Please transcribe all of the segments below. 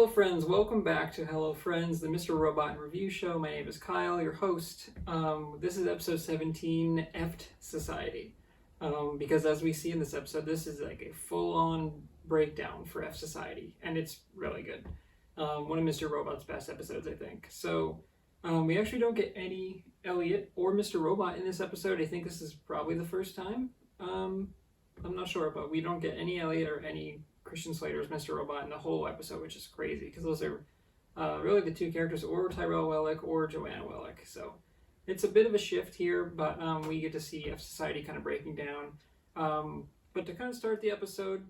Hello friends, welcome back to Hello Friends, the Mr. Robot and Review Show. My name is Kyle, your host. This is episode 17, Effed Society. Because as we see in this episode, this is like a full-on breakdown for F Society, and it's really good. One of Mr. Robot's best episodes, I think. So, we actually don't get any Elliot or Mr. Robot in this episode. I think this is probably the first time. I'm not sure, but we don't get any Elliot or any Christian Slater's Mr. Robot in the whole episode, which is crazy because those are really the two characters, or Tyrell Wellick or Joanna Wellick. So it's a bit of a shift here, but we get to see F Society kind of breaking down. But to kind of start the episode,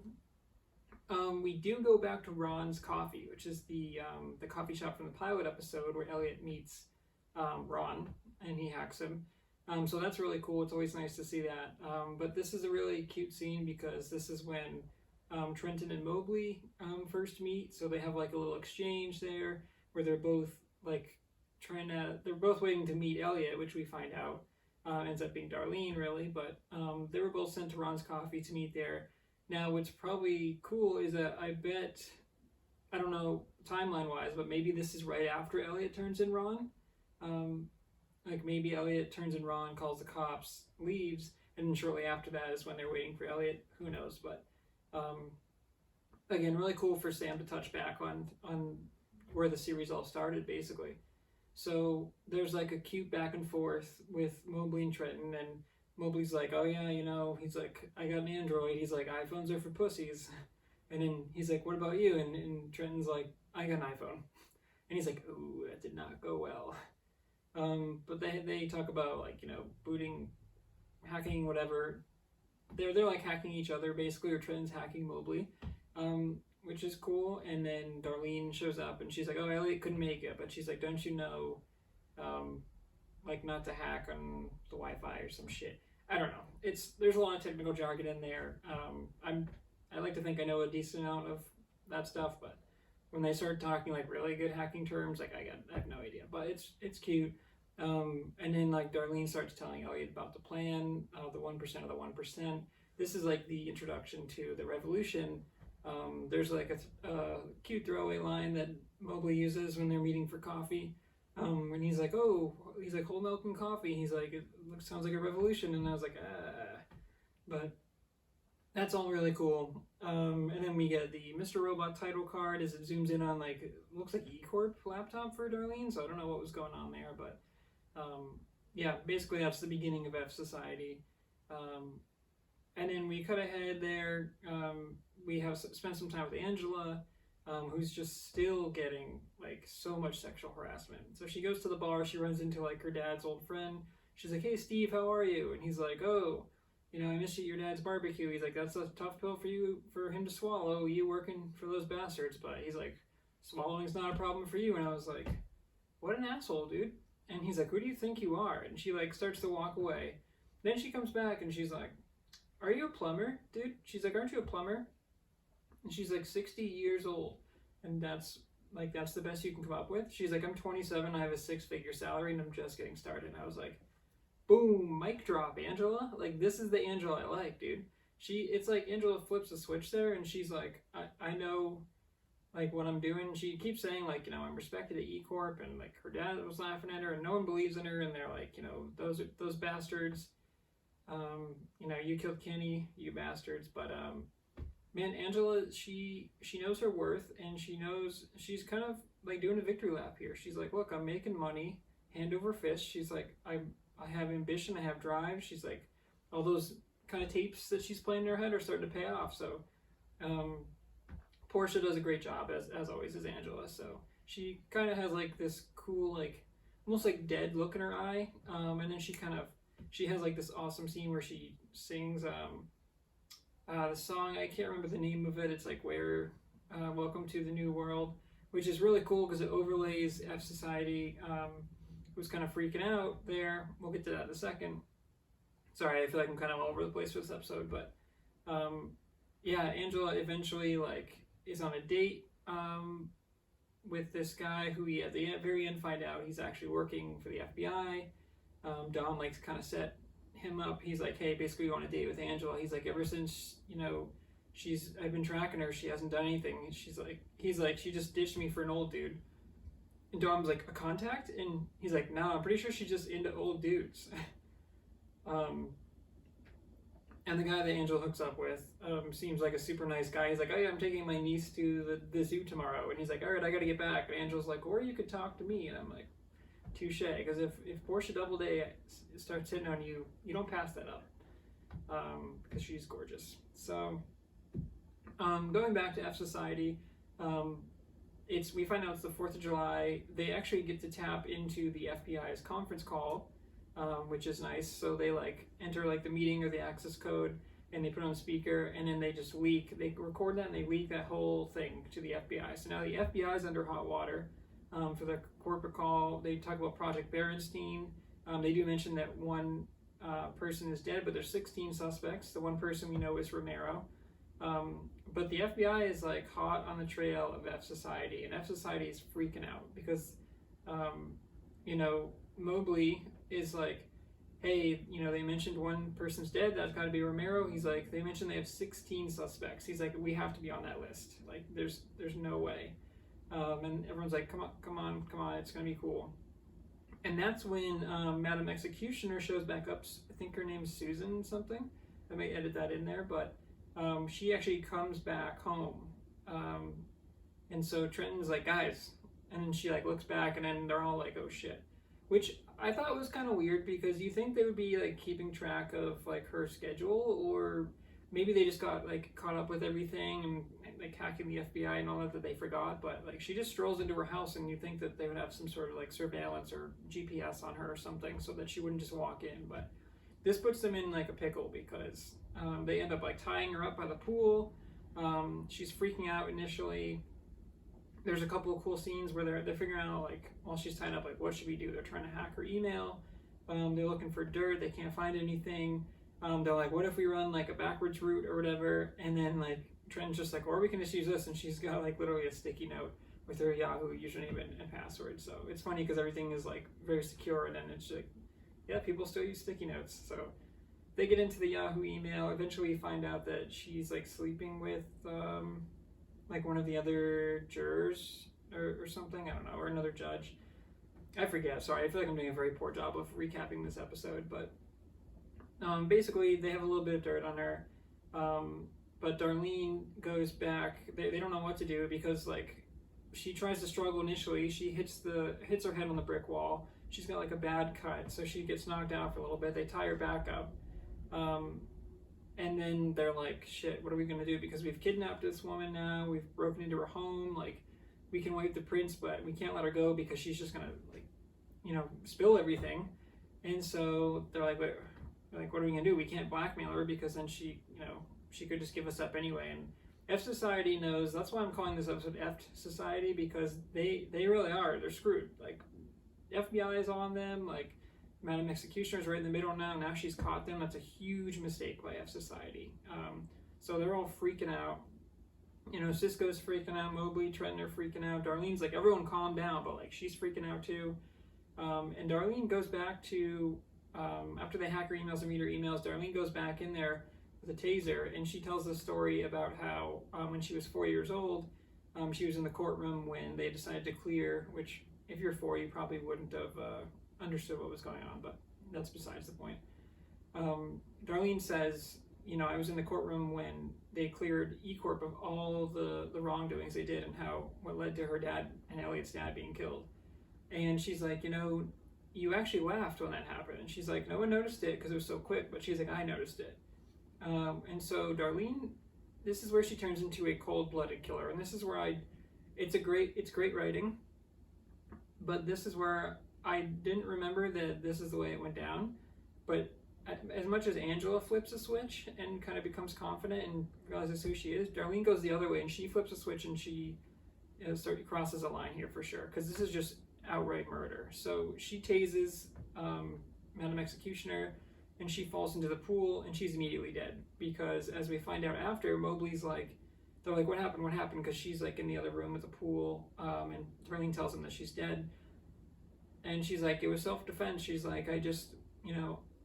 we do go back to Ron's Coffee, which is the coffee shop from the pilot episode where Elliot meets Ron and he hacks him. So that's really cool. It's always nice to see that. But this is a really cute scene because this is when Trenton and Mobley first meet. So they have like a little exchange there where they're both like they're both waiting to meet Elliot, which we find out ends up being Darlene really, but they were both sent to Ron's Coffee to meet there. Now what's probably cool is that I don't know timeline wise, but maybe this is right after Elliot turns in Ron. Like maybe Elliot turns in Ron, calls the cops, leaves, and then shortly after that is when they're waiting for Elliot. Who knows, but again, really cool for Sam to touch back on where the series all started, basically. So there's like a cute back and forth with Mobley and Trenton, and Mobley's like, oh yeah, he's like, I got an Android. He's like, iPhones are for pussies. And then he's like, what about you? And Trenton's like, I got an iPhone. And he's like, ooh, that did not go well. But they talk about like, booting, hacking, whatever. They're like hacking each other basically, or Trenton's hacking Mobley, which is cool. And then Darlene shows up and she's like, oh, Elliot couldn't make it, but she's like, don't you know, like not to hack on the Wi-Fi or some shit. I don't know. There's a lot of technical jargon in there. I like to think I know a decent amount of that stuff, but when they start talking like really good hacking terms, like I have no idea. But it's cute. And then like Darlene starts telling Elliot about the plan, the 1% of the 1%. This is like the introduction to the revolution. There's like a cute throwaway line that Mobley uses when they're meeting for coffee. When he's like, whole milk and coffee. He's like, it sounds like a revolution. And I was like, but that's all really cool. And then we get the Mr. Robot title card as it zooms in on like, it looks like E-Corp laptop for Darlene. So I don't know what was going on there, but yeah, basically that's the beginning of F Society. And then we cut ahead there. We have spent some time with Angela, who's just still getting like so much sexual harassment. So she goes to the bar, she runs into like her dad's old friend. She's like, hey Steve, how are you? And he's like, oh, I missed you at your dad's barbecue. He's like, that's a tough pill for him to swallow, you working for those bastards. But he's like, swallowing's not a problem for you. And I was like, what an asshole, dude. And he's like, who do you think you are? And she like starts to walk away. Then she comes back and she's like, are you a plumber, dude? She's like, aren't you a plumber? And she's like 60 years old. And that's the best you can come up with. She's like, I'm 27, I have a 6-figure salary, and I'm just getting started. And I was like, boom, mic drop, Angela. Like, this is the Angela I like, dude. It's like Angela flips a switch there, and she's like, I know, like, what I'm doing. She keeps saying, like, I'm respected at E-Corp, and, like, her dad was laughing at her, and no one believes in her, and they're like, those bastards, you killed Kenny, you bastards. But, man, Angela, she knows her worth, and she knows she's kind of, like, doing a victory lap here. She's like, look, I'm making money, hand over fist. She's like, I have ambition, I have drive. She's like, all those kind of tapes that she's playing in her head are starting to pay off. So Portia does a great job, as always, as Angela. So she kind of has like this cool, like almost like dead look in her eye. And then she has like this awesome scene where she sings the song, I can't remember the name of it. It's like Welcome to the New World, which is really cool because it overlays F Society, who's kind of freaking out there. We'll get to that in a second. Sorry, I feel like I'm kind of all over the place with this episode, but yeah, Angela eventually like is on a date with this guy who we at the very end find out he's actually working for the FBI. Dom likes kind of set him up. He's like, hey, basically you want a date with Angela. He's like, ever since I've been tracking her. She hasn't done anything. And he's like, she just ditched me for an old dude. And Dom's like, a contact? And he's like, no, I'm pretty sure she's just into old dudes. And the guy that Angel hooks up with seems like a super nice guy. He's like, oh yeah, I'm taking my niece to the zoo tomorrow. And he's like, all right, I got to get back. And Angel's like, or you could talk to me. And I'm like, touche. Because if Portia Doubleday starts hitting on you, you don't pass that up. Because she's gorgeous. So, going back to F Society, we find out it's the 4th of July. They actually get to tap into the FBI's conference call, which is nice. So they like enter like the meeting or the access code, and they put it on speaker, and then they just leak. They record that and they leak that whole thing to the FBI. So now the FBI is under hot water for the corporate call. They talk about Project Berenstein. They do mention that one person is dead, but there's 16 suspects. The one person we know is Romero. But the FBI is like hot on the trail of F Society, and F Society is freaking out because, Mobley is like, hey, they mentioned one person's dead, that's got to be Romero. He's like, they mentioned they have 16 suspects. He's like, we have to be on that list. Like, there's no way. And everyone's like, come on, it's gonna be cool. And that's when Madam Executioner shows back up. I think her name's Susan something. I may edit that in there, but she actually comes back home. And so Trenton's like, guys, and then she like looks back, and then they're all like, oh shit. Which I thought was kind of weird, because you think they would be like keeping track of like her schedule, or maybe they just got like caught up with everything and like hacking the FBI and all that they forgot. But like she just strolls into her house, and you think that they would have some sort of like surveillance or GPS on her or something so that she wouldn't just walk in. But this puts them in like a pickle, because they end up like tying her up by the pool. She's freaking out initially. There's a couple of cool scenes where they're figuring out, like, while she's tied up, like, what should we do? They're trying to hack her email. They're looking for dirt. They can't find anything. They're like, what if we run like a backwards route or whatever? And then like Trenton's just like, or we can just use this. And she's got like literally a sticky note with her Yahoo username and password. So it's funny because everything is like very secure, and then it's like, yeah, people still use sticky notes. So they get into the Yahoo email. Eventually you find out that she's like sleeping with like one of the other jurors or something, I don't know, or another judge. I forget, sorry, I feel like I'm doing a very poor job of recapping this episode, but basically they have a little bit of dirt on her, but Darlene goes back. They don't know what to do, because like she tries to struggle initially. She hits her head on the brick wall. She's got like a bad cut, so she gets knocked out for a little bit. They tie her back up. And then they're like, shit, what are we going to do? Because we've kidnapped this woman now. We've broken into her home. Like, we can wipe the prints, but we can't let her go because she's just going to, like, spill everything. And so they're like, wait, what are we going to do? We can't blackmail her, because then she could just give us up anyway. And F Society knows. That's why I'm calling this episode F Society, because they really are. They're screwed. Like, FBI is on them. Like, Madam Executioner's right in the middle now. Now she's caught them. That's a huge mistake by F Society. So they're all freaking out. Cisco's freaking out. Mobley, Trenton are freaking out. Darlene's like, everyone calm down, but like she's freaking out too. And Darlene goes back to, after they hack her emails and read her emails, Darlene goes back in there with a taser, and she tells the story about how when she was 4 years old, she was in the courtroom when they decided to clear, which if you're 4, you probably wouldn't have understood what was going on, but that's besides the point. Darlene says, I was in the courtroom when they cleared E-Corp of all the wrongdoings they did, and what led to her dad and Elliot's dad being killed. And she's like, you actually laughed when that happened. And she's like, no one noticed it because it was so quick, but she's like, I noticed it. And so Darlene, this is where she turns into a cold-blooded killer, and this is where it's great writing, but this is where I didn't remember that this is the way it went down. But as much as Angela flips a switch and kind of becomes confident and realizes who she is, Darlene goes the other way, and she flips a switch, and she crosses a line here for sure, because this is just outright murder. So she tases Madam Executioner, and she falls into the pool, and she's immediately dead, because as we find out after, Mobley's like, they're like, what happened? Because she's like in the other room with the pool, and Darlene tells them that she's dead. And she's like, it was self-defense. She's like, I just,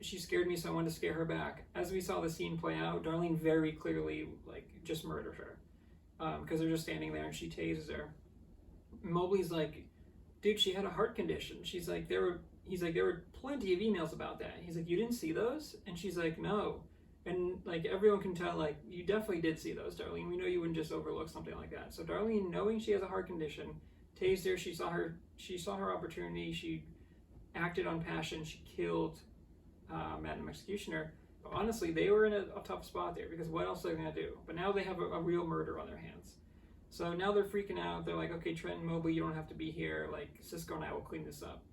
she scared me, so I wanted to scare her back. As we saw the scene play out, Darlene very clearly like just murdered her, because they're just standing there and she tases her. Mobley's like, dude, she had a heart condition. He's like, there were plenty of emails about that. He's like, you didn't see those? And she's like, no. And like everyone can tell, like, you definitely did see those, Darlene. We know you wouldn't just overlook something like that. So Darlene, knowing she has a heart condition, tased her. She saw her opportunity. She acted on passion. She killed Madam Executioner. But honestly, they were in a tough spot there, because what else are they gonna do? But now they have a real murder on their hands. So now they're freaking out. They're like, okay, Trent and Mobley, you don't have to be here. Like, Cisco and I will clean this up.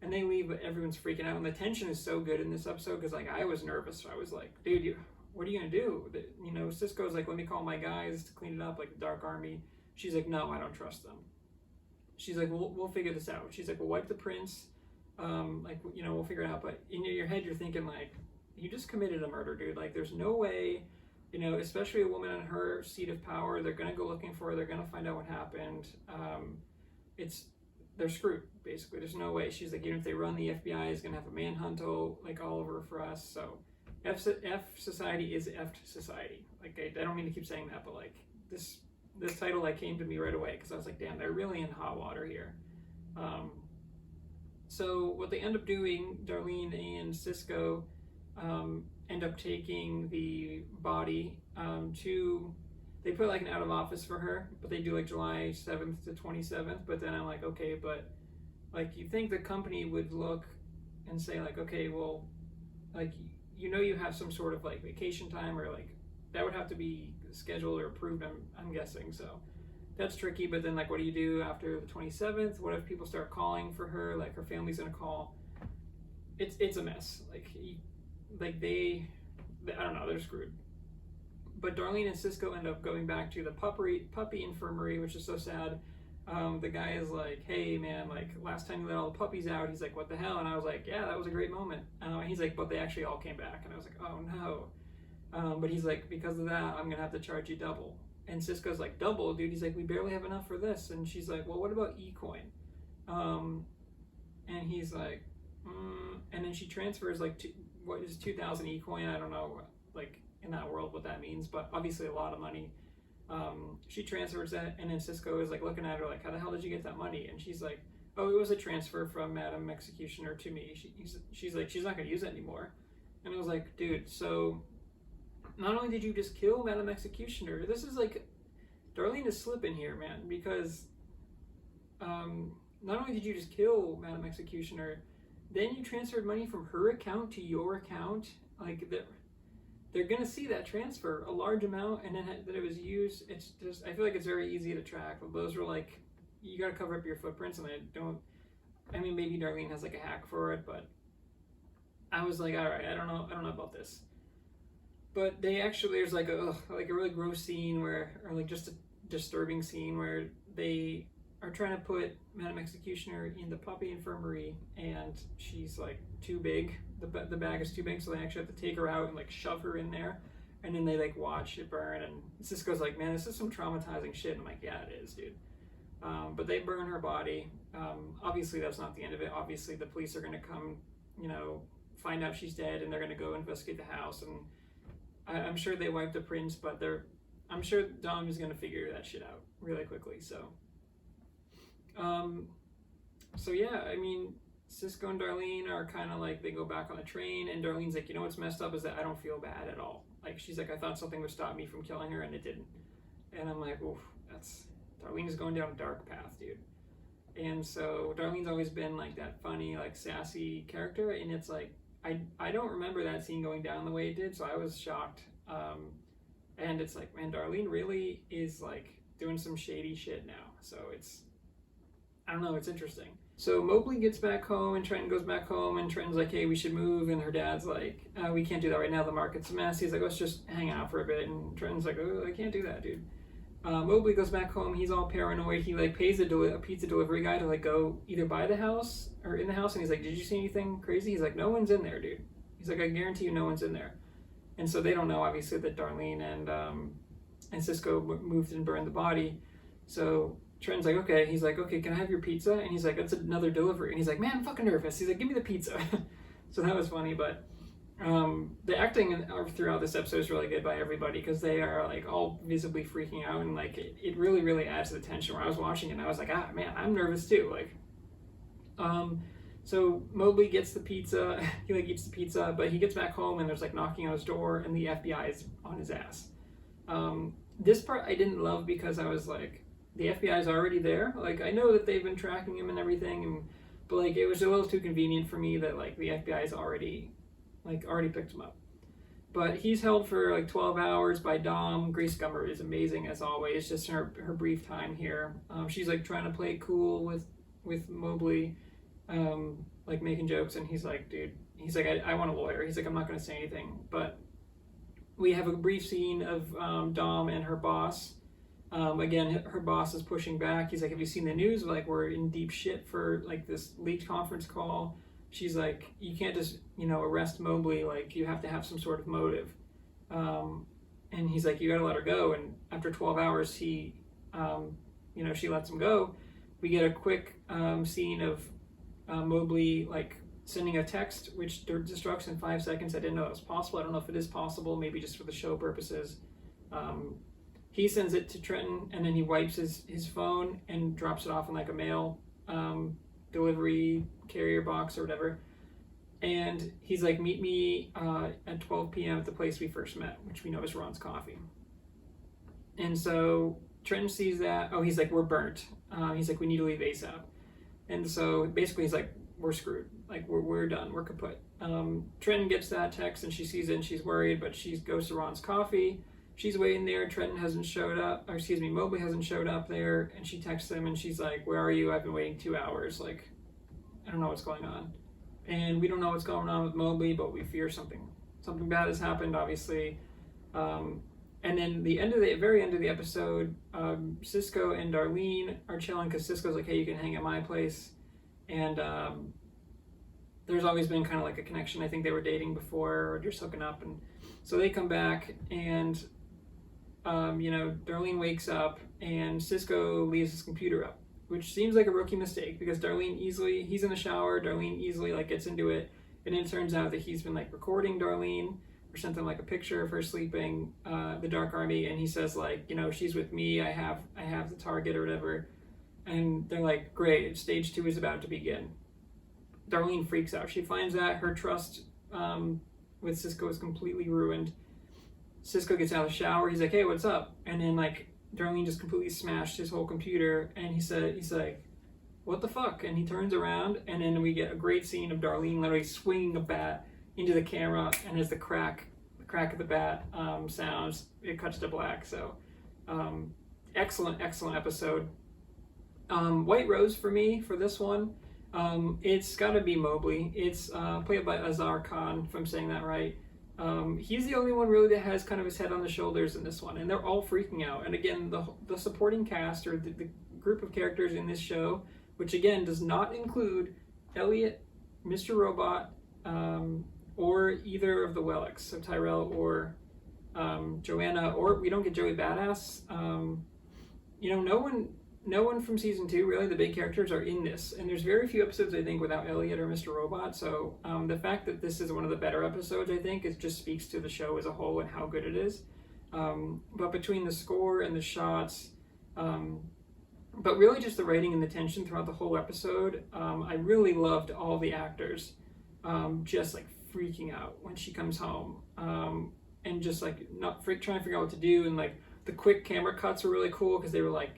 And they leave, but everyone's freaking out. And the tension is so good in this episode, because like I was nervous. I was like, dude, what are you gonna do? You know, Cisco's like, let me call my guys to clean it up, like the Dark Army. She's like, no, I don't trust them. She's like, we'll figure this out. She's like, we'll wipe the prince. Like, you know, we'll figure it out. But in your head, you're thinking like, you just committed a murder, dude. Like, there's no way, you know, especially a woman in her seat of power. They're gonna go looking for her. They're gonna find out what happened. They're screwed, basically. There's no way. She's like, even if they run, the FBI is gonna have a manhunt all over for us. So F society is effed society. Like, I don't mean to keep saying that, but like this title like came to me right away, because I was like, damn, they're really in hot water here. So what they end up doing, Darlene and Cisco end up taking the body to, they put like an out of office for her, but they do like July 7th to 27th. But then I'm like, okay, but like, you think the company would look and say like, okay, well, like, you know, you have some sort of like vacation time, or like that would have to be scheduled or approved, I'm guessing. So that's tricky. But then like, what do you do after the 27th? What if people start calling for her? Like, her family's gonna call. It's a mess. Like they I don't know, they're screwed. But Darlene and Cisco end up going back to the puppy infirmary, which is so sad. The guy is like, hey man, like, last time you let all the puppies out. He's like, what the hell? And I was like, yeah, that was a great moment. He's like, but they actually all came back. And I was like, oh no. But he's like, because of that, I'm gonna have to charge you double. And Cisco's like, double, dude? He's like, we barely have enough for this. And she's like, well, what about eCoin? And he's like, and then she transfers like what is 2,000 eCoin? I don't know, like, in that world what that means, but obviously a lot of money. She transfers that, and then Cisco is like looking at her like, how the hell did you get that money? And she's like, oh, it was a transfer from Madam Executioner to me. She's like, she's not gonna use it anymore. And I was like, dude, so not only did you just kill Madam Executioner, this is like, Darlene is slipping here, man, because not only did you just kill Madam Executioner, then you transferred money from her account to your account. Like, they're gonna see that transfer, a large amount, and then that it was used. It's just, I feel like it's very easy to track. But those are like, you gotta cover up your footprints, and I mean, maybe Darlene has like a hack for it, but I was like, all right, I don't know about this. But there's like a really gross scene or like just a disturbing scene where they are trying to put Madam Executioner in the puppy infirmary, and she's like too big. The bag is too big, so they actually have to take her out and like shove her in there, and then they like watch it burn. And Cisco's like, man, this is some traumatizing shit. And I'm like, yeah, it is, dude. But they burn her body. Obviously, that's not the end of it. Obviously, the police are gonna come, you know, find out she's dead, and they're gonna go investigate the house. And I'm sure they wiped the prints, but I'm sure Dom is gonna figure that shit out really quickly. So yeah, I mean, Cisco and Darlene are kind of like, they go back on the train, and Darlene's like, you know what's messed up is that I don't feel bad at all. Like, she's like, I thought something would stop me from killing her, and it didn't. And I'm like, oof, Darlene is going down a dark path, dude. And so Darlene's always been like that funny, like sassy character, and it's like, I don't remember that scene going down the way it did, so I was shocked. And it's like, man, Darlene really is like doing some shady shit now. So I don't know, it's interesting. So Mobley gets back home, and Trenton goes back home, and Trenton's like, hey, we should move. And her dad's like, we can't do that right now, the market's a mess. He's like, let's just hang out for a bit. And Trenton's like, oh, I can't do that, dude. Mobley goes back home, he's all paranoid. He like pays a pizza delivery guy to like go either by the house or in the house, and he's like, did you see anything crazy? He's like, no one's in there, dude. He's like, I guarantee you no one's in there. And so they don't know, obviously, that Darlene and Cisco moved and burned the body. So Trenton's like, okay. He's like, okay, can I have your pizza? And he's like, that's another delivery. And he's like, man, I'm fucking nervous. He's like, give me the pizza. So that was funny. But The acting throughout this episode is really good by everybody because they are like all visibly freaking out, and like it really really adds to the tension. Where I was watching it and I was like, ah man, I'm nervous too. Like, so Mobley gets the pizza. He like eats the pizza, but he gets back home and there's like knocking on his door, and the FBI is on his ass. This part I didn't love because I was like, the FBI is already there. Like, I know that they've been tracking him and everything, but like it was a little too convenient for me that like the FBI is already picked him up. But he's held for like 12 hours by Dom. Grace Gummer is amazing as always. Just her brief time here. She's like trying to play cool with Mobley, like making jokes, and he's like, dude, he's like, I want a lawyer. He's like, I'm not going to say anything. But we have a brief scene of Dom and her boss. Again, her boss is pushing back. He's like, have you seen the news? Like, we're in deep shit for like this leaked conference call. She's like, you can't just, arrest Mobley. Like, you have to have some sort of motive. And he's like, you gotta let her go. And after 12 hours, she lets him go. We get a quick scene of Mobley like sending a text, which destructs in 5 seconds. I didn't know it was possible. I don't know if it is possible, maybe just for the show purposes. He sends it to Trenton, and then he wipes his phone and drops it off in like a mail delivery carrier box or whatever. And he's like, meet me at 12 p.m. at the place we first met, which we know is Ron's Coffee. And so Trenton sees that. Oh, he's like, we're burnt. He's like, we need to leave ASAP. And so basically he's like, we're screwed. Like, we're done. We're kaput. Trenton gets that text and she sees it and she's worried, but she goes to Ron's Coffee. She's waiting there. Trenton hasn't showed up. Mobley hasn't showed up there. And she texts him and she's like, where are you? I've been waiting 2 hours. Like, I don't know what's going on. And we don't know what's going on with Mobley, but we fear something bad has happened, obviously. And then very end of the episode, Cisco and Darlene are chilling because Cisco's like, hey, you can hang at my place. And there's always been kind of like a connection. I think they were dating before or just hooking up. And so they come back and, Darlene wakes up and Cisco leaves his computer up, which seems like a rookie mistake because he's in the shower, Darlene easily like gets into it. And it turns out that he's been like recording Darlene or sent them like a picture of her sleeping, the Dark Army. And he says like, she's with me. I have the target or whatever. And they're like, great, stage 2 is about to begin. Darlene freaks out. She finds out her trust with Cisco is completely ruined. Cisco gets out of the shower. He's like, hey, what's up? And then like Darlene just completely smashed his whole computer. And he's like, what the fuck? And he turns around and then we get a great scene of Darlene literally swinging a bat into the camera. And as the crack of the bat sounds, it cuts to black. So excellent episode. White Rose for me for this one. It's got to be Mobley. It's played by Azar Khan, if I'm saying that right. He's the only one really that has kind of his head on the shoulders in this one, and they're all freaking out. And again, the supporting cast or the group of characters in this show, which again does not include Elliot, Mr. Robot, or either of the Wellix, so Tyrell or Joanna, or we don't get Joey Badass. No one from season 2, really, the big characters are in this. And there's very few episodes, I think, without Elliot or Mr. Robot. So the fact that this is one of the better episodes, I think, it just speaks to the show as a whole and how good it is. But between the score and the shots, but really just the writing and the tension throughout the whole episode, I really loved all the actors just like freaking out when she comes home and just like trying to figure out what to do. And like the quick camera cuts were really cool because they were like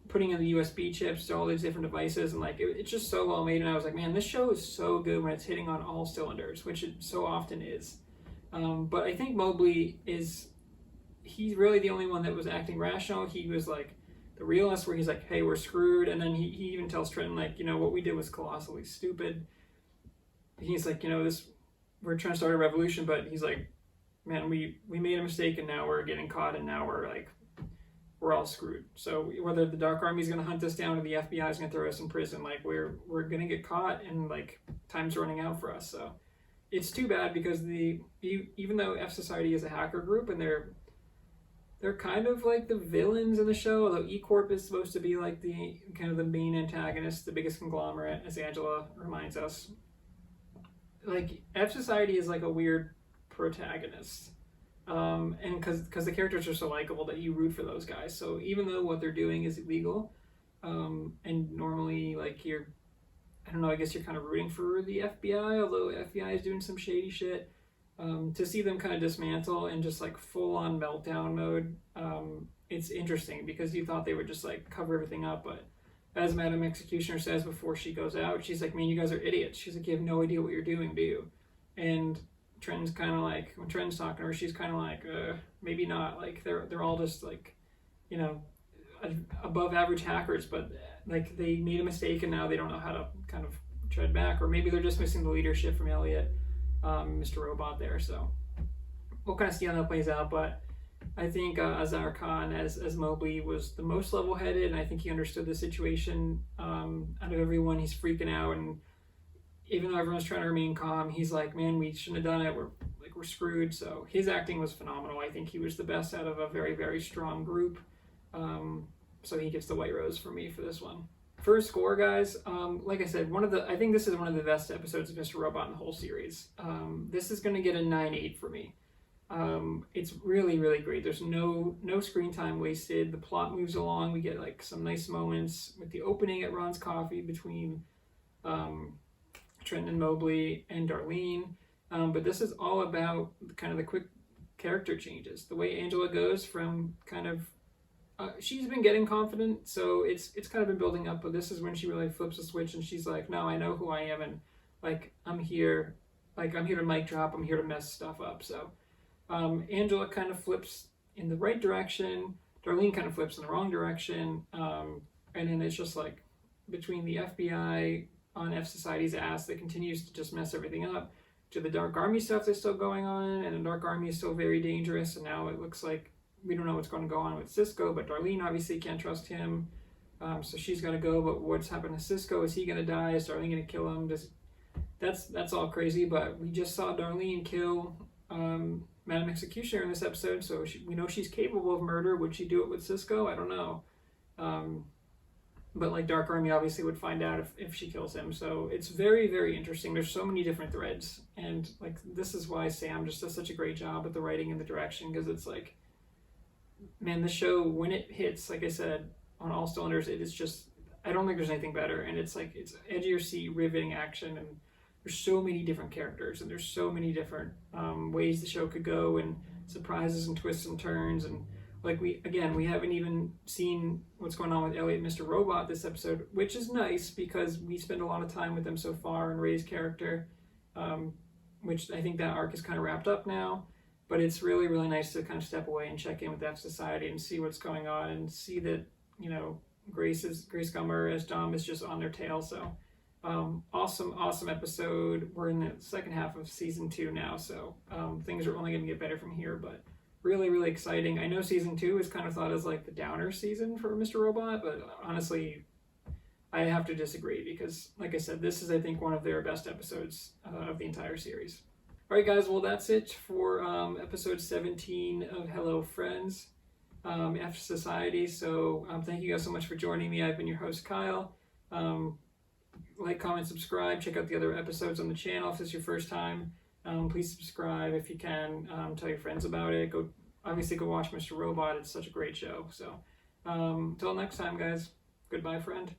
putting in the USB chips to all these different devices, and like it's just so well made. And I was like, man, this show is so good when it's hitting on all cylinders, which it so often is. But I think Mobley he's really the only one that was acting rational. He was like the realist where he's like, hey, we're screwed. And then he even tells Trenton like, what we did was colossally stupid. He's like, we're trying to start a revolution, but he's like, man, we made a mistake and now we're getting caught and now we're all screwed. So whether the Dark Army is going to hunt us down or the FBI is going to throw us in prison, like we're going to get caught and like time's running out for us. So it's too bad because even though F Society is a hacker group and they're kind of like the villains in the show, although E-Corp is supposed to be like the kind of the main antagonist, the biggest conglomerate, as Angela reminds us. like F Society is like a weird protagonist. And because the characters are so likable that you root for those guys. So even though what they're doing is illegal, and normally like I don't know, I guess you're kind of rooting for the FBI, although FBI is doing some shady shit. To see them kind of dismantle and just like full on meltdown mode, it's interesting because you thought they would just like cover everything up, but as Madam Executioner says before she goes out, she's like, "Man, you guys are idiots." She's like, "You have no idea what you're doing, do you?" And Trenton's kind of like, when Trenton's talking to her, she's kind of like, maybe not. Like they're all just like, you know, above average hackers, but like they made a mistake and now they don't know how to kind of tread back, or maybe they're just missing the leadership from Elliot, Mr. Robot there. So we'll kind of see how that plays out, but I think Azar Khan as Mobley was the most level-headed, and I think he understood the situation. Out of everyone, he's freaking out, and even though everyone's trying to remain calm, he's like, "Man, we shouldn't have done it. We're screwed." So his acting was phenomenal. I think he was the best out of a very, very strong group. So he gets the White Rose for me for this one. For a score, guys, like I said, I think this is one of the best episodes of Mr. Robot in the whole series. This is going to get a 9.8 for me. It's really, really great. There's no screen time wasted. The plot moves along. We get like some nice moments with the opening at Ron's Coffee between Trenton and Mobley and Darlene. But this is all about kind of the quick character changes. The way Angela goes from kind of she's been getting confident, so it's kind of been building up, but this is when she really flips a switch and she's like, "No, I know who I am, and like I'm here to mic drop. I'm here to mess stuff up." So Angela kind of flips in the right direction. Darlene kind of flips in the wrong direction. And then it's just like between the FBI on F Society's ass that continues to just mess everything up, to the Dark Army stuff that's still going on, and the Dark Army is still very dangerous, and now it looks like we don't know what's going to go on with Cisco, but Darlene obviously can't trust him, so she's got to go. But what's happened to Cisco? Is he going to die? Is Darlene going to kill him? That's all crazy, but we just saw Darlene kill Madam Executioner in this episode, so we know she's capable of murder. Would she do it with Cisco? I don't know. But like Dark Army obviously would find out if she kills him. So it's very, very interesting. There's so many different threads, and like this is why Sam just does such a great job with the writing and the direction, because it's like, man, the show, when it hits, like I said, on all cylinders, it is just, I don't think there's anything better. And it's like, it's edge of your seat, riveting action, and there's so many different characters, and there's so many different ways the show could go, and surprises and twists and turns. And like we haven't even seen what's going on with Elliot and Mr. Robot this episode, which is nice because we spend a lot of time with them so far, and Ray's character, which I think that arc is kind of wrapped up now. But it's really, really nice to kind of step away and check in with F Society and see what's going on, and see that, you know, Grace Gummer as Dom is just on their tail. So awesome episode. We're in the second half of season 2 now, so things are only going to get better from here, but really, really exciting. I know season 2 is kind of thought as like the downer season for Mr. Robot, but honestly, I have to disagree because, like I said, this is, I think, one of their best episodes of the entire series. All right, guys, well, that's it for episode 17 of Hello Friends, F Society. So thank you guys so much for joining me. I've been your host, Kyle. Like, comment, subscribe. Check out the other episodes on the channel if this is your first time. Please subscribe if you can. Tell your friends about it. Go watch Mr. Robot. It's such a great show. So until next time, guys, goodbye, friend.